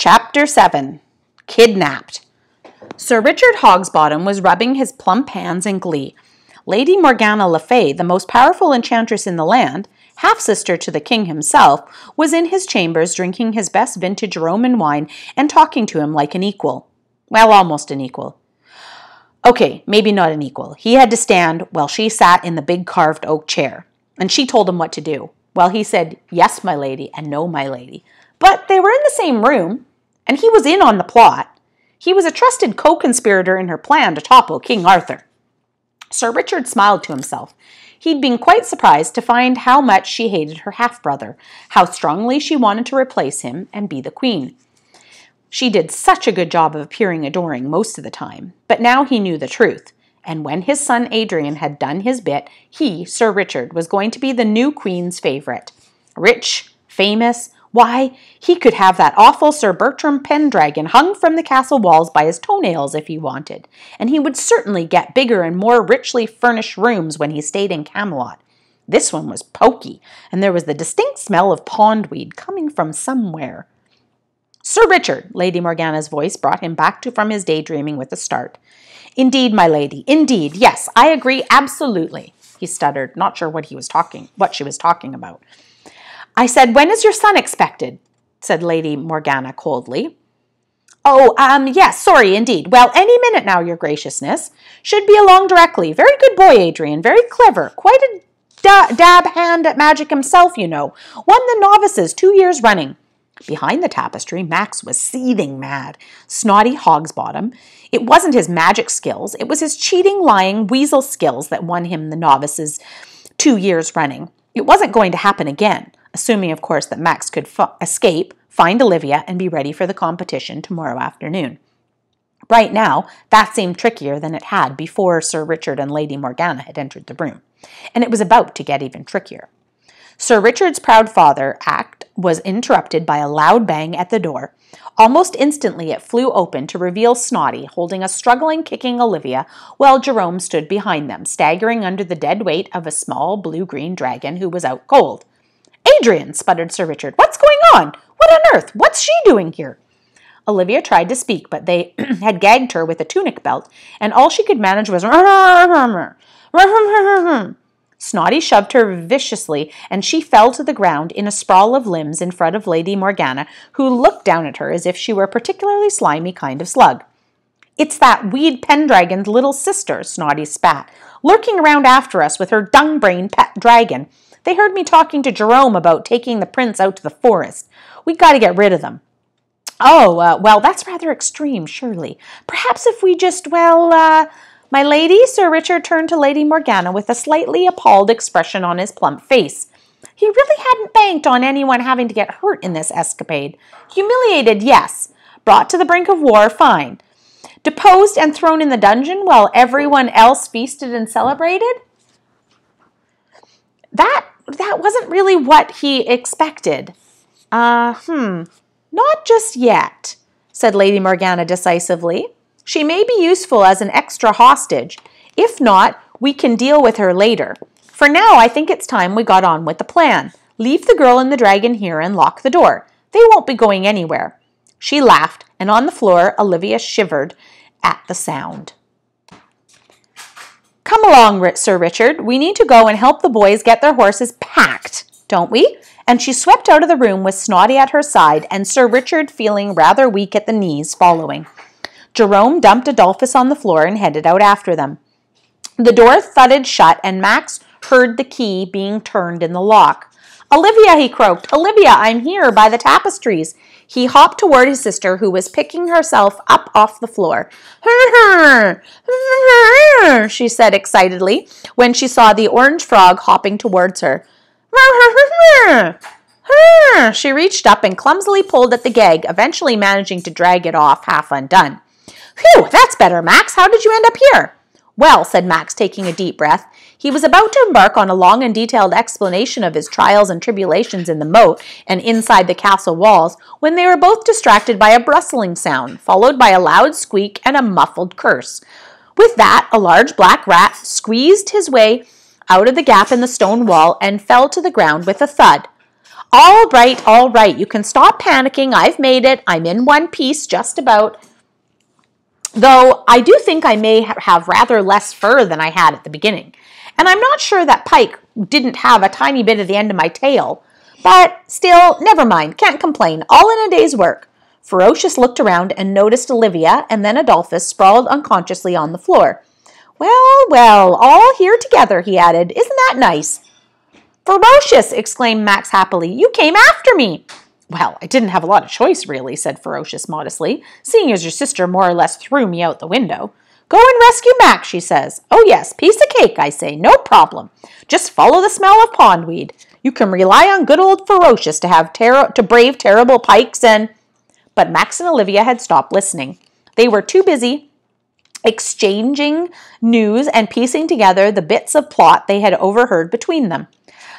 Chapter 7. Kidnapped. Sir Richard Hogsbottom was rubbing his plump hands in glee. Lady Morgana Le Fay, the most powerful enchantress in the land, half-sister to the king himself, was in his chambers drinking his best vintage Roman wine and talking to him like an equal. Well, almost an equal. Okay, maybe not an equal. He had to stand while she sat in the big carved oak chair, and she told him what to do. Well, he said, "Yes, my lady," and "No, my lady." But they were in the same room, and he was in on the plot. He was a trusted co-conspirator in her plan to topple King Arthur. Sir Richard smiled to himself. He'd been quite surprised to find how much she hated her half-brother, how strongly she wanted to replace him and be the queen. She did such a good job of appearing adoring most of the time, but now he knew the truth. And when his son Adrian had done his bit, he, Sir Richard, was going to be the new queen's favorite. Rich, famous, why, he could have that awful Sir Bertram Pendragon hung from the castle walls by his toenails if he wanted, and he would certainly get bigger and more richly furnished rooms when he stayed in Camelot. This one was poky, and there was the distinct smell of pondweed coming from somewhere. "Sir Richard," Lady Morgana's voice brought him back from his daydreaming with a start. "Indeed, my lady, indeed, yes, I agree absolutely," he stuttered, not sure what she was talking about. "I said, when is your son expected?" said Lady Morgana coldly. "Oh, yes, sorry, indeed. Well, any minute now, your graciousness. Should be along directly. Very good boy, Adrian, very clever. Quite a dab hand at magic himself, you know. Won the novices 2 years running." Behind the tapestry, Max was seething mad. Snotty Hogsbottom. It wasn't his magic skills. It was his cheating, lying, weasel skills that won him the novices 2 years running. It wasn't going to happen again, assuming, of course, that Max could escape, find Olivia, and be ready for the competition tomorrow afternoon. Right now, that seemed trickier than it had before Sir Richard and Lady Morgana had entered the room, and it was about to get even trickier. Sir Richard's proud father act was interrupted by a loud bang at the door. Almost instantly it flew open to reveal Snotty holding a struggling, kicking Olivia, while Jerome stood behind them, staggering under the dead weight of a small blue-green dragon who was out cold. "Adrian," sputtered Sir Richard, "what's going on? What on earth? What's she doing here?" Olivia tried to speak, but they had gagged her with a tunic belt, and all she could manage was Snotty shoved her viciously, and she fell to the ground in a sprawl of limbs in front of Lady Morgana, who looked down at her as if she were a particularly slimy kind of slug. "It's that weed Pendragon's little sister," Snotty spat, "lurking around after us with her dung-brained pet dragon. They heard me talking to Jerome about taking the prince out to the forest. We got to get rid of them." "Oh, well, that's rather extreme, surely. Perhaps if we just, my lady," Sir Richard turned to Lady Morgana with a slightly appalled expression on his plump face. He really hadn't banked on anyone having to get hurt in this escapade. Humiliated, yes. Brought to the brink of war, fine. Deposed and thrown in the dungeon while everyone else feasted and celebrated? That wasn't really what he expected. Not just yet, said Lady Morgana decisively. "She may be useful as an extra hostage. If not, we can deal with her later. For now, I think it's time we got on with the plan. Leave the girl and the dragon here and lock the door. They won't be going anywhere." She laughed, and on the floor, Olivia shivered at the sound. "Come along, Sir Richard. We need to go and help the boys get their horses packed, don't we?" And she swept out of the room with Snotty at her side and Sir Richard feeling rather weak at the knees following. Jerome dumped Adolphus on the floor and headed out after them. The door thudded shut, and Max heard the key being turned in the lock. "Olivia," he croaked. "Olivia, I'm here by the tapestries." He hopped toward his sister, who was picking herself up off the floor. She said excitedly when she saw the orange frog hopping towards her. She reached up and clumsily pulled at the gag, eventually managing to drag it off half undone. "Phew, that's better, Max. How did you end up here?" "Well," said Max, taking a deep breath. He was about to embark on a long and detailed explanation of his trials and tribulations in the moat and inside the castle walls when they were both distracted by a rustling sound, followed by a loud squeak and a muffled curse. With that, a large black rat squeezed his way out of the gap in the stone wall and fell to the ground with a thud. All right. You can stop panicking. I've made it. I'm in one piece, just about. Though I do think I may have rather less fur than I had at the beginning. And I'm not sure that Pike didn't have a tiny bit at the end of my tail. But still, never mind. Can't complain. All in a day's work. Ferocious looked around and noticed Olivia and then Adolphus sprawled unconsciously on the floor. Well, all here together, he added. Isn't that nice? Ferocious, exclaimed Max happily. You came after me. Well, I didn't have a lot of choice, really, said Ferocious modestly, seeing as your sister more or less threw me out the window. Go and rescue Max, she says. Oh yes, piece of cake, I say, no problem. Just follow the smell of pondweed. You can rely on good old Ferocious to brave terrible pikes and... But Max and Olivia had stopped listening. They were too busy exchanging news and piecing together the bits of plot they had overheard between them.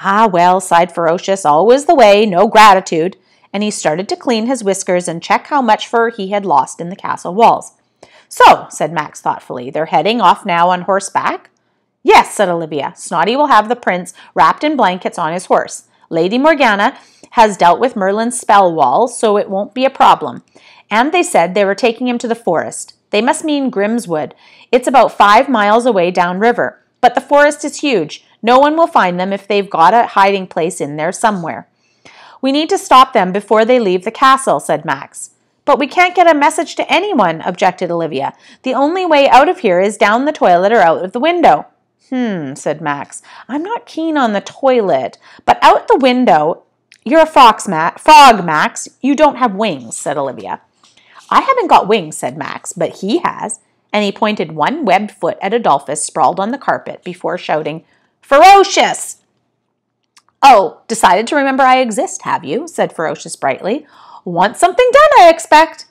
Ah, well, sighed Ferocious, always the way, no gratitude. And he started to clean his whiskers and check how much fur he had lost in the castle walls. So, said Max thoughtfully, they're heading off now on horseback? Yes, said Olivia. Snotty will have the prince wrapped in blankets on his horse. Lady Morgana has dealt with Merlin's spell wall, so it won't be a problem. And they said they were taking him to the forest. They must mean Grimswood. It's about 5 miles away downriver. But the forest is huge. No one will find them if they've got a hiding place in there somewhere. We need to stop them before they leave the castle, said Max. But we can't get a message to anyone, objected Olivia. The only way out of here is down the toilet or out of the window. Said Max. I'm not keen on the toilet, but out the window. You're a frog, Max. You don't have wings, said Olivia. I haven't got wings, said Max, but he has. And he pointed one webbed foot at Adolphus sprawled on the carpet before shouting, Ferocious! Oh, decided to remember I exist, have you? Said Ferocious brightly. Want something done, I expect.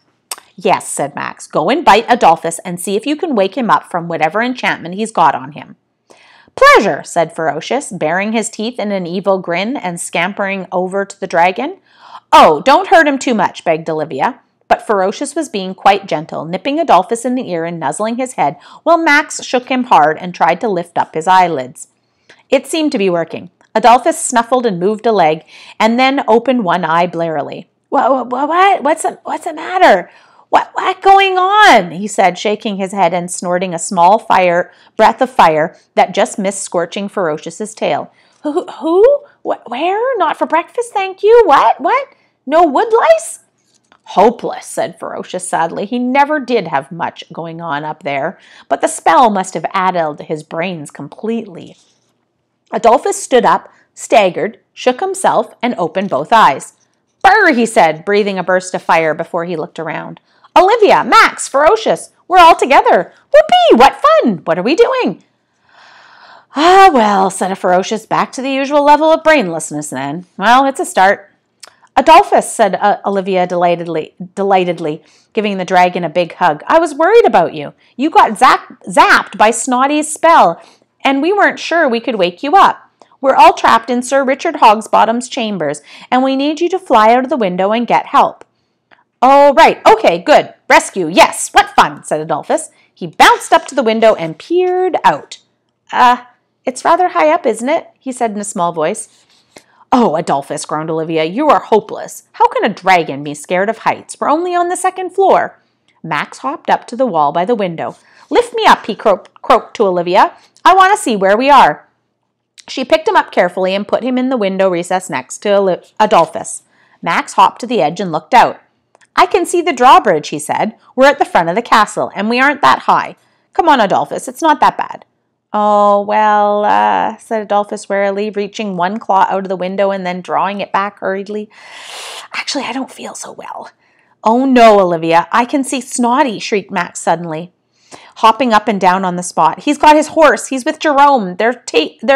Yes, said Max. Go and bite Adolphus and see if you can wake him up from whatever enchantment he's got on him. Pleasure, said Ferocious, baring his teeth in an evil grin and scampering over to the dragon. Oh, don't hurt him too much, begged Olivia. But Ferocious was being quite gentle, nipping Adolphus in the ear and nuzzling his head, while Max shook him hard and tried to lift up his eyelids. It seemed to be working. Adolphus snuffled and moved a leg, and then opened one eye blearily. What? What's the matter? What going on? He said, shaking his head and snorting a small breath of fire that just missed scorching Ferocious's tail. Who? Where? Not for breakfast, thank you. What? No wood lice? Hopeless, said Ferocious sadly. He never did have much going on up there, but the spell must have addled his brains completely. Adolphus stood up, staggered, shook himself, and opened both eyes. Brr, he said, breathing a burst of fire before he looked around. Olivia, Max, Ferocious, we're all together. Whoopee, what fun! What are we doing? Ah, well, said a Ferocious, back to the usual level of brainlessness then. Well, it's a start. Adolphus, said Olivia delightedly, giving the dragon a big hug. I was worried about you. You got zapped by Snotty's spell, and we weren't sure we could wake you up. We're all trapped in Sir Richard Hogsbottom's chambers, and we need you to fly out of the window and get help. Oh, right. Okay, good. Rescue. Yes, what fun, said Adolphus. He bounced up to the window and peered out. It's rather high up, isn't it? He said in a small voice. Oh, Adolphus, groaned Olivia, you are hopeless. How can a dragon be scared of heights? We're only on the 2nd floor. Max hopped up to the wall by the window. Lift me up, he croaked to Olivia. I want to see where we are. She picked him up carefully and put him in the window recess next to Adolphus. Max hopped to the edge and looked out. I can see the drawbridge, he said. We're at the front of the castle, and we aren't that high. Come on, Adolphus, it's not that bad. Oh, well, said Adolphus warily, reaching one claw out of the window and then drawing it back hurriedly. Actually, I don't feel so well. Oh, no, Olivia, I can see Snotty, shrieked Max suddenly, hopping up and down on the spot. He's got his horse. He's with Jerome. They're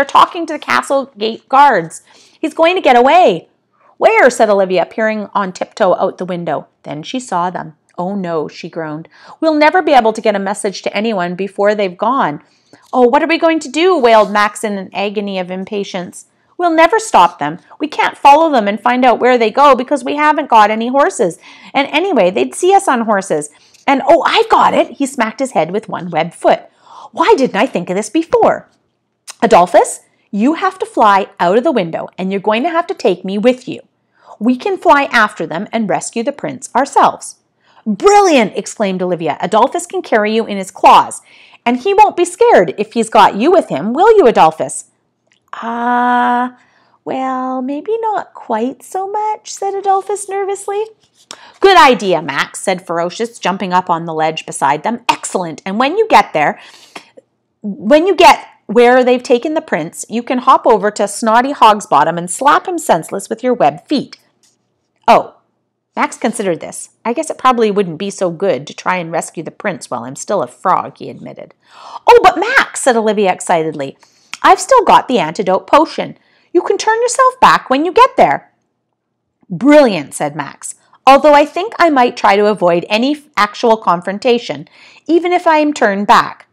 talking to the castle gate guards. He's going to get away. Where? Said Olivia, peering on tiptoe out the window. Then she saw them. Oh, no, she groaned. We'll never be able to get a message to anyone before they've gone. Oh, what are we going to do? Wailed Max in an agony of impatience. We'll never stop them. We can't follow them and find out where they go because we haven't got any horses. And anyway, they'd see us on horses. And, oh, I've got it. He smacked his head with one webbed foot. Why didn't I think of this before? Adolphus, you have to fly out of the window, and you're going to have to take me with you. We can fly after them and rescue the prince ourselves." "Brilliant!" exclaimed Olivia. "Adolphus can carry you in his claws, and he won't be scared if he's got you with him, will you, Adolphus?" Well, maybe not quite so much," said Adolphus nervously. "Good idea, Max," said Ferocious, jumping up on the ledge beside them. "Excellent. And when you get where they've taken the prince, you can hop over to Snotty Hogsbottom and slap him senseless with your webbed feet." Oh, Max considered this. "I guess it probably wouldn't be so good to try and rescue the prince while I'm still a frog," he admitted. "Oh, but Max," said Olivia excitedly, "I've still got the antidote potion. You can turn yourself back when you get there." "Brilliant," said Max, "although I think I might try to avoid any actual confrontation, even if I am turned back.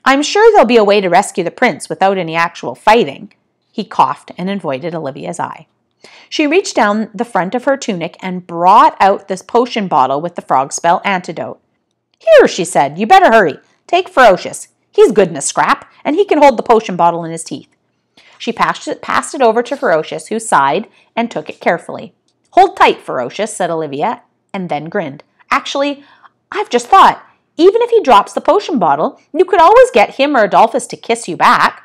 I'm sure there'll be a way to rescue the prince without any actual fighting." He coughed and avoided Olivia's eye. She reached down the front of her tunic and brought out this potion bottle with the Frogspell antidote. "Here," she said, "you better hurry. Take Ferocious. He's good in a scrap, and he can hold the potion bottle in his teeth." She passed it over to Ferocious, who sighed and took it carefully. "Hold tight, Ferocious," said Olivia, and then grinned. "Actually, I've just thought, even if he drops the potion bottle, you could always get him or Adolphus to kiss you back."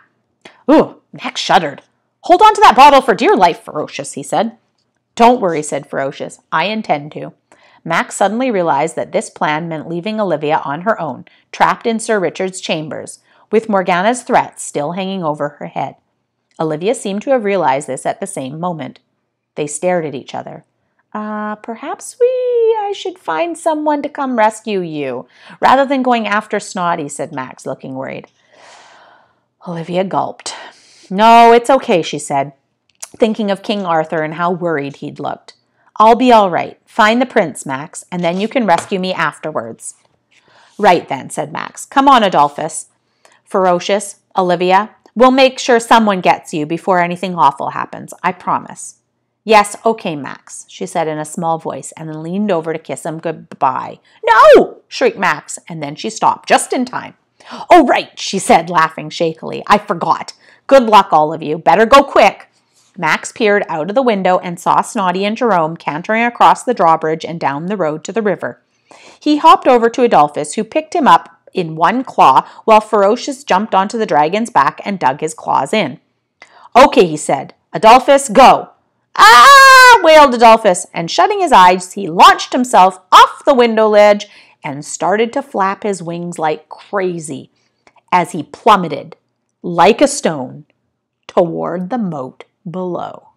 Ooh, Max shuddered. "Hold on to that bottle for dear life, Ferocious," he said. "Don't worry," said Ferocious. "I intend to." Max suddenly realized that this plan meant leaving Olivia on her own, trapped in Sir Richard's chambers, with Morgana's threats still hanging over her head. Olivia seemed to have realized this at the same moment. They stared at each other. Perhaps I should find someone to come rescue you, rather than going after Snotty," said Max, looking worried. Olivia gulped. "No, it's okay," she said, thinking of King Arthur and how worried he'd looked. "I'll be all right. Find the prince, Max, and then you can rescue me afterwards." "Right then," said Max. "Come on, Adolphus. Ferocious, Olivia, we'll make sure someone gets you before anything awful happens. I promise." "Yes, okay, Max," she said in a small voice, and then leaned over to kiss him goodbye. "No!" shrieked Max, and then she stopped, just in time. "Oh, right," she said, laughing shakily. "I forgot. Good luck, all of you. Better go quick." Max peered out of the window and saw Snotty and Jerome cantering across the drawbridge and down the road to the river. He hopped over to Adolphus, who picked him up in one claw, while Ferocious jumped onto the dragon's back and dug his claws in. "Okay," he said. "Adolphus, go." "Ah!" wailed Adolphus, and shutting his eyes, he launched himself off the window ledge and started to flap his wings like crazy as he plummeted, like a stone, toward the moat below.